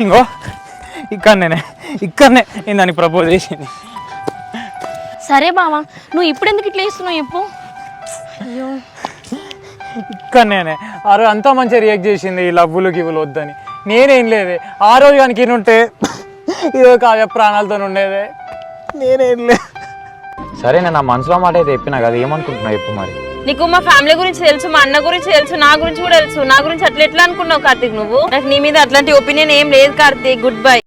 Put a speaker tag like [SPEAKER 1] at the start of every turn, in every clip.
[SPEAKER 1] ఇంకో ఇక్కడనే నేను దానికి ప్రపోజ్ చేసింది.
[SPEAKER 2] సరే బావా, నువ్వు ఇప్పుడు ఎందుకు ఇట్లా చేస్తున్నావు చెప్పు. అయ్యో
[SPEAKER 1] ఇక్కడనే ఆ రోజు అంతా మంచిగా రియాక్ట్ చేసింది ఈ లవ్వులు గివ్వులు వద్దని. నేనేం లేదే ఆ రోజు కనుక ఈయనుంటే ఇదో కావ్య ప్రాణాలతో ఉండేదే. నేనేం లేదు. సరే నేను నా మనసులో మాట అయితే చెప్పినా కదా, ఏమనుకుంటున్నా చెప్పు మరి.
[SPEAKER 2] నీకు మా ఫ్యామిలీ గురించి తెలుసు, మా అన్న గురించి తెలుసు, నా గురించి కూడా తెలుసు. నా గురించి అట్లా ఎట్లా అనుకున్నావు కార్తీక్ నువ్వు? నాకు నీ మీద అట్లాంటి ఒపీనియన్ ఏం లేదు కార్తీక్. Good bye.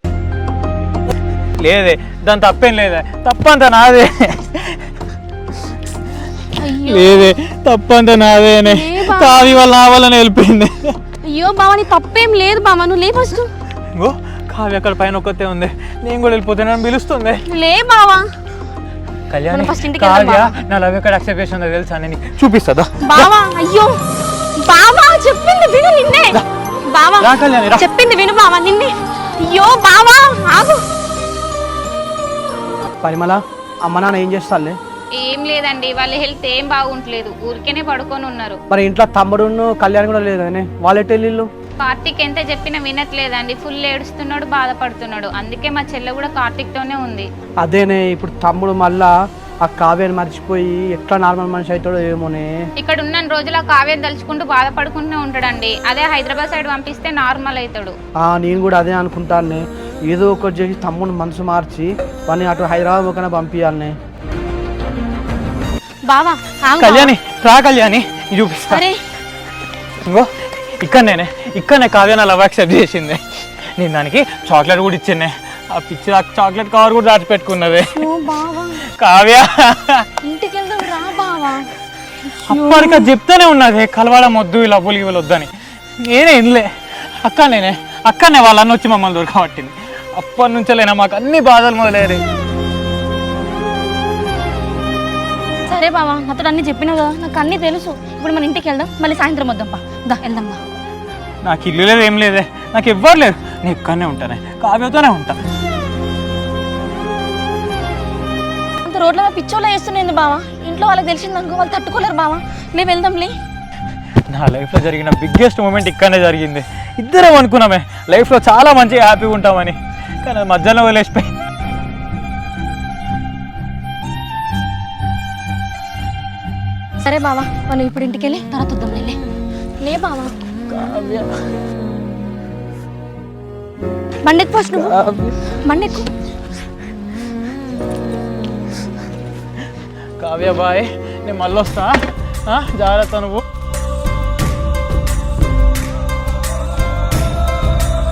[SPEAKER 1] లేదే దాని తప్పేం లేదే, తప్పంతా నాదే. లేదే తప్పంతా నాదేనే. కావి వాళ్ళ నా వల్ల వెళ్ళిపోయింది.
[SPEAKER 2] అయ్యో బావా నీ తప్పేం లేదు బావా, నువ్వు లే ఫస్ట్.
[SPEAKER 1] ఇంకో కావ్య అక్కడ పైన ఒక్కతే ఉంది, నేను కూడా వెళ్ళిపోతే నన్ను పిలుస్తుంది.
[SPEAKER 2] లే బావా.
[SPEAKER 1] కళ్యాణి కావ్య నా లవ్ ఎక్కడ యాక్సెప్ట్ చేసిందో తెలుసా, నేను చూపిస్తా
[SPEAKER 2] బావా. అయ్యో బావా చెప్పింది విను నిన్నే. బావా చెప్పింది విను బావా నిన్నే. అయ్యో బావా ఆగు.
[SPEAKER 3] పరిమళ అమ్మ నాన్న ఏం చేస్తారులే?
[SPEAKER 4] ఏం లేదండి, వాళ్ళ హెల్త్ ఏం బాగుంటలేదు, ఊరికేనే పడుకొని ఉన్నారు.
[SPEAKER 3] మరి ఇంట్లో తమ్ముడును కళ్యాణ్ కూడా లేదు కదనే, వాళ్ళు ఎటు వెళ్ళిళ్ళు?
[SPEAKER 4] కార్తీక్ ఎంత చెప్పినా వినట్లేదండి, ఫుల్ ఏడుస్తున్నాడు, బాధపడుతున్నాడు. అందుకే మా చెల్లె కూడా కార్తీక్ తోనే ఉంది.
[SPEAKER 3] అదేనే ఇప్పుడు తమ్ముడు మళ్ళా ఆ కావ్యాన్ని మర్చిపోయి ఎట్లా నార్మల్ మనిషి అవుతాడో ఏమోనే.
[SPEAKER 4] ఇక్కడ ఉన్న రోజులు ఆ కావ్యం తలుచుకుంటూ బాధపడుకుంటూనే ఉంటాడండి. అదే హైదరాబాద్ సైడ్ పంపిస్తే నార్మల్ అవుతాడు.
[SPEAKER 3] నేను కూడా అదే అనుకుంటానే, ఏదో ఒకటి చేసి తమ్ముడు మనసు మార్చి వాడిని అటు హైదరాబాద్ ఒకనే పంపించాలనే.
[SPEAKER 2] బావా
[SPEAKER 1] కళ్యాణి రా కళ్యాణి చూపిస్తా. ఇంకో ఇక్కడనే కావ్య నా లవ్ యాక్సెప్ట్ చేసింది. నేను దానికి చాక్లెట్ కూడా ఇచ్చానే, ఆ పిచ్చి చాక్లెట్ కవర్ కూడా దాచి పెట్టుకున్నదే. కావ్య
[SPEAKER 2] ఇంటికి వెళ్దాం రా బావా.
[SPEAKER 1] అప్పటికి అది చెప్తానే ఉన్నది కలవడం వద్దు, ఈ లవ్వులు ఇవ్వలు వద్దని. నేనే ఇల్లే అక్కనే వాళ్ళన్న వచ్చి మమ్మల్ని దొరకబట్టింది. అప్పటి నుంచేలేనా మాకు అన్ని బాధలు మొదలయ్యాయి.
[SPEAKER 2] సరే బావా నాతో అన్ని చెప్పినావు కదా, నాకు అన్నీ తెలుసు. ఇప్పుడు మన ఇంటికి వెళ్దాం, మళ్ళీ సాయంత్రం వద్దాం దా వెళ్దాం.
[SPEAKER 1] నాకు ఇల్లు లేదు ఏం లేదే, నాకు ఎవ్వరు లేదు, నేను ఇక్కడనే ఉంటానే, కావ్యతోనే ఉంటా.
[SPEAKER 2] అంత రోడ్ల పిచ్చోళ్ళ వేస్తున్నాయి బావా, ఇంట్లో వాళ్ళకి తెలిసిందనుకో వాళ్ళు తట్టుకోలేరు బావా. లే వెళ్దాం లే.
[SPEAKER 1] నా లైఫ్లో జరిగిన బిగ్గెస్ట్ మూమెంట్ ఇక్కడనే జరిగింది. ఇద్దరం అనుకున్నామే లైఫ్లో చాలా మంచిగా హ్యాపీగా ఉంటామని, కానీ మధ్యలో వదిలేసిపోయి.
[SPEAKER 2] సరే బావా మనం ఇప్పుడు ఇంటికి వెళ్ళి తర్వాత వద్దాం. లే బావా. బండెక్కు ఫస్ట్, నువ్వు బండెక్కు.
[SPEAKER 1] కావ్య బాయ్, నేను మళ్ళీ వస్తా, జాగ్రత్త నువ్వు.